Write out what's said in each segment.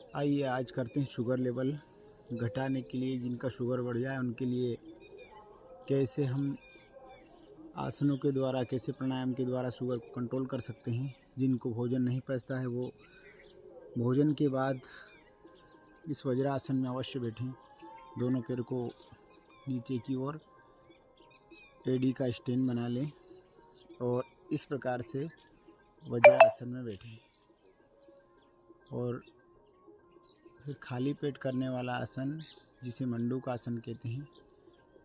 आइए आज करते हैं शुगर लेवल घटाने के लिए। जिनका शुगर बढ़ जाए उनके लिए कैसे हम आसनों के द्वारा, कैसे प्राणायाम के द्वारा शुगर को कंट्रोल कर सकते हैं। जिनको भोजन नहीं पचता है वो भोजन के बाद इस वज्रासन में अवश्य बैठें। दोनों पैर को नीचे की ओर एडी का स्टैंड बना लें और इस प्रकार से वज्रासन में बैठें। और फिर खाली पेट करने वाला आसन जिसे मंडूक आसन कहते हैं,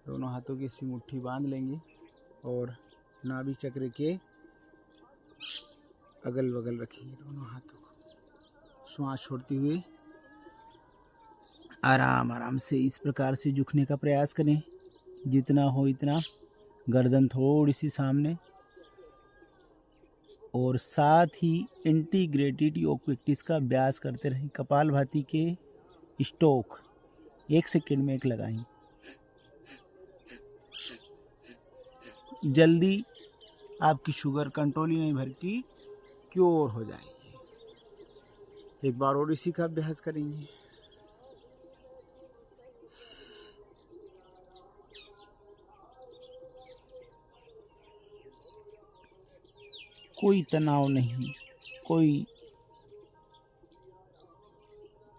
दोनों हाथों की सी मुट्ठी बांध लेंगे और नाभि चक्र के अगल बगल रखेंगे दोनों हाथों को। श्वास छोड़ते हुए आराम आराम से इस प्रकार से झुकने का प्रयास करें, जितना हो इतना। गर्दन थोड़ी सी सामने, और साथ ही इंटीग्रेटेड योग प्रैक्टिस का अभ्यास करते रहें। कपालभाति के स्ट्रोक 1 सेकंड में 1 लगाएं। जल्दी आपकी शुगर कंट्रोल ही नहीं बल्कि क्योर हो जाएगी। एक बार और इसी का अभ्यास करेंगे। कोई तनाव नहीं, कोई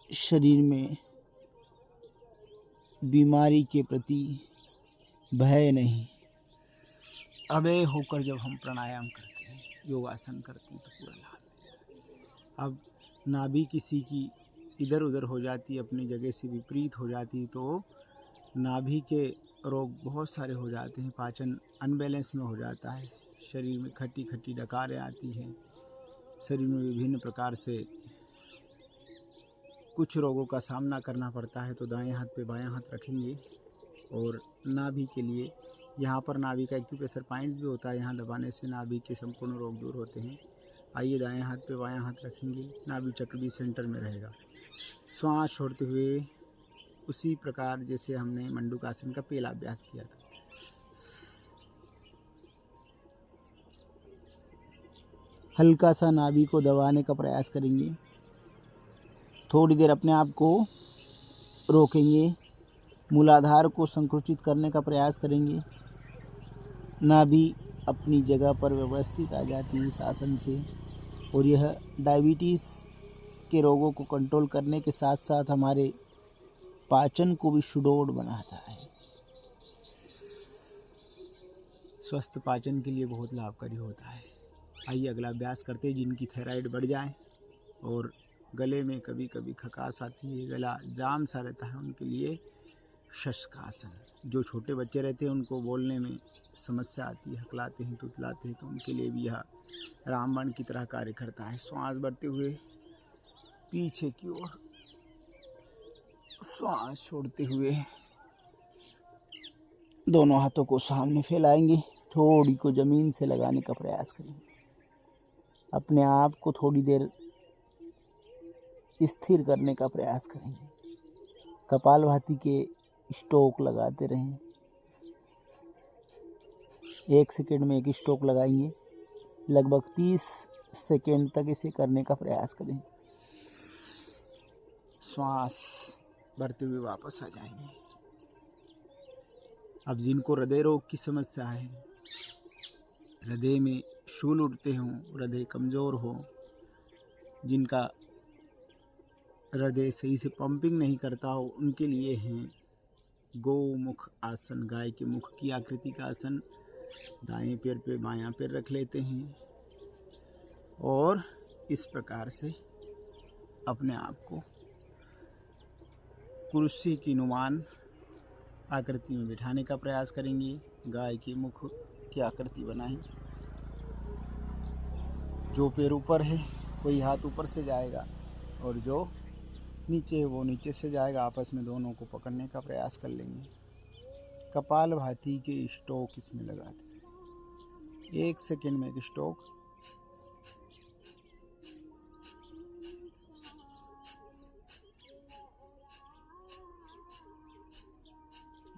शरीर में बीमारी के प्रति भय नहीं। अभय होकर जब हम प्राणायाम करते हैं, योगासन करते हैं तो पूरा लाभ मिलता है। अब नाभि किसी की इधर उधर हो जाती, अपनी जगह से विपरीत हो जाती, तो नाभि के रोग बहुत सारे हो जाते हैं। पाचन अनबैलेंस में हो जाता है, शरीर में खट्टी खट्टी डकारें आती हैं, शरीर में विभिन्न प्रकार से कुछ रोगों का सामना करना पड़ता है। तो दाएं हाथ पे बायां हाथ रखेंगे और नाभि के लिए यहाँ पर नाभि का एक्यूप्रेशर पॉइंट भी होता है, यहाँ दबाने से नाभि के संपूर्ण रोग दूर होते हैं। आइए दाएं हाथ पे बायां हाथ रखेंगे, नाभि चक्र भी सेंटर में रहेगा। श्वास छोड़ते हुए उसी प्रकार जैसे हमने मंडूक आसन का पहला अभ्यास किया था। हल्का सा नाभि को दबाने का प्रयास करेंगे। थोड़ी देर अपने आप को रोकेंगे, मूलाधार को संकुचित करने का प्रयास करेंगे। नाभि अपनी जगह पर व्यवस्थित आ जाती है इस आसन से, और यह डायबिटीज़ के रोगों को कंट्रोल करने के साथ साथ हमारे पाचन को भी सुदृढ़ बनाता है। स्वस्थ पाचन के लिए बहुत लाभकारी होता है। आइए अगला अभ्यास करते हैं। जिनकी थायराइड बढ़ जाए और गले में कभी कभी खटास आती है, गला जाम सा रहता है, उनके लिए शशकासन। जो छोटे बच्चे रहते हैं उनको बोलने में समस्या आती है, हकलाते हैं, तुतलाते हैं, तो उनके लिए भी यह रामबाण की तरह कार्य करता है। श्वास बढ़ते हुए पीछे की ओर, श्वास छोड़ते हुए दोनों हाथों को सामने फैलाएंगे। थोड़ी को जमीन से लगाने का प्रयास करेंगे। अपने आप को थोड़ी देर स्थिर करने का प्रयास करेंगे। कपालभाति के स्ट्रोक लगाते रहें। 1 सेकंड में 1 स्ट्रोक लगाएंगे। लगभग 30 सेकंड तक इसे करने का प्रयास करें। श्वास भरते हुए वापस आ जाएंगे। अब जिनको हृदय रोग की समस्या है, हृदय में शूल उठते हों, हृदय कमज़ोर हो, जिनका हृदय सही से पंपिंग नहीं करता हो, उनके लिए हैं गोमुख आसन। गाय के मुख की आकृति का आसन। दाएं पैर पे बायां पैर रख लेते हैं और इस प्रकार से अपने आप को कुर्सी की नुमान आकृति में बिठाने का प्रयास करेंगे। गाय के मुख की आकृति बनाएं। जो पैर ऊपर है वही हाथ ऊपर से जाएगा और जो नीचे है वो नीचे से जाएगा। आपस में दोनों को पकड़ने का प्रयास कर लेंगे। कपालभाति के स्ट्रोक इसमें लगाते हैं। 1 सेकंड में 1 स्ट्रोक।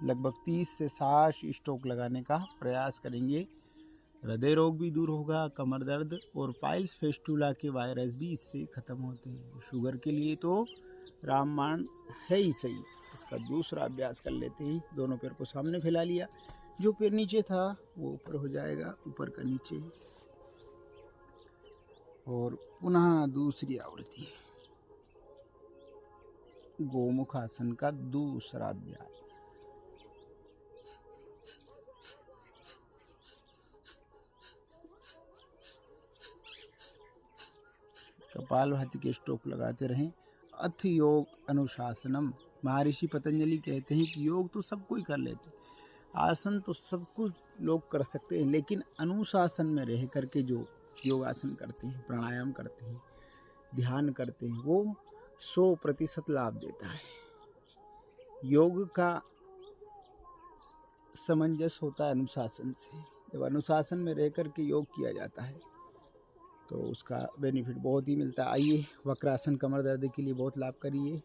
लगभग 30 से 60 स्ट्रोक लगाने का प्रयास करेंगे। हृदय रोग भी दूर होगा, कमर दर्द और पाइल्स फेस्टुला के वायरस भी इससे ख़त्म होते हैं। शुगर के लिए तो रामबाण है ही सही। इसका दूसरा अभ्यास कर लेते ही दोनों पैर को सामने फैला लिया, जो पैर नीचे था वो ऊपर हो जाएगा, ऊपर का नीचे। और पुनः दूसरी आवृत्ति गोमुख आसन का दूसरा अभ्यास। कपालभाति के स्ट्रोक लगाते रहें। अथ योग अनुशासनम। महर्षि पतंजलि कहते हैं कि योग तो सब कोई कर लेते, आसन तो सब कुछ लोग कर सकते हैं, लेकिन अनुशासन में रह करके जो योगासन करते हैं, प्राणायाम करते हैं, ध्यान करते हैं, वो 100% लाभ देता है। योग का सामंजस्य होता है अनुशासन से। जब अनुशासन में रह करके योग किया जाता है तो उसका बेनिफिट बहुत ही मिलता है। आइए, वक्रासन कमर दर्द के लिए बहुत लाभकारी है।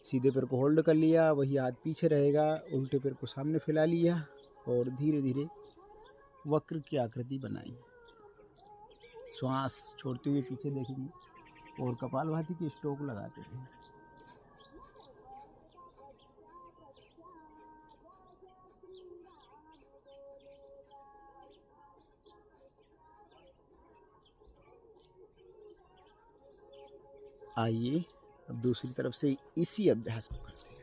सीधे पैर को होल्ड कर लिया, वही हाथ पीछे रहेगा, उल्टे पैर को सामने फैला लिया और धीरे धीरे वक्र की आकृति बनाई। श्वास छोड़ते हुए पीछे देखेंगे और कपालभाति के स्ट्रोक लगाते रहें। आइए अब दूसरी तरफ से इसी अभ्यास को करते हैं।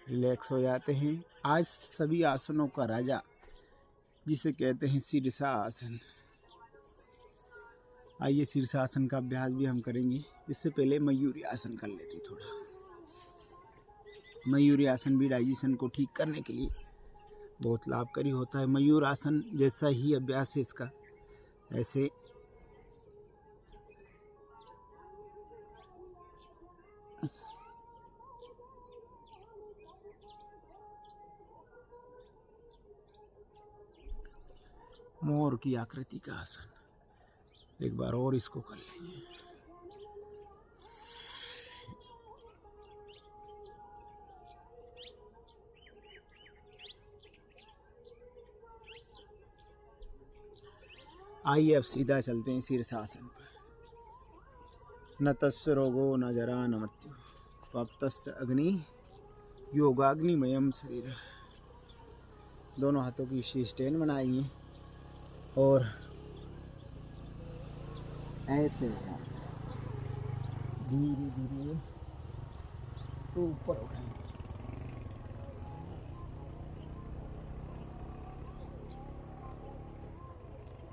रिलैक्स हो जाते हैं। आज सभी आसनों का राजा जिसे कहते हैं शीर्षासन। आइए शीर्षासन का अभ्यास भी हम करेंगे। इससे पहले मयूरी आसन कर लेते हैं। थोड़ा मयूरी आसन भी डाइजेशन को ठीक करने के लिए बहुत लाभकारी होता है। मयूर आसन जैसा ही अभ्यास है इसका। ऐसे मोर की आकृति का आसन एक बार और इसको कर लेंगे। आइए अब सीधा चलते हैं शीर्षासन पर। न तस्य रोगो न जरा न मृत्यु प्राप्तस्य अग्नि योगाग्निमयम शरीर। दोनों हाथों की स्टैंड बनाएंगे और ऐसे धीरे धीरे ऊपर उठाएंगे।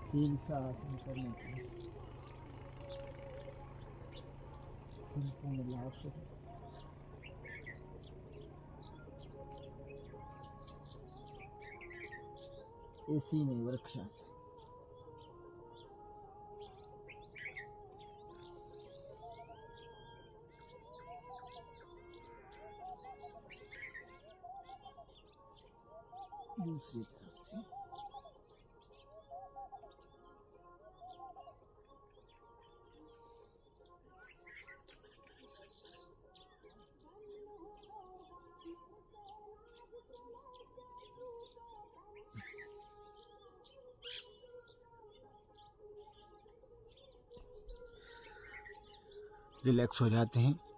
शीर्षासन करने के संपूर्ण लाभ से इसी में वृक्षासन। दूसरी तरफ से रिलैक्स हो जाते हैं।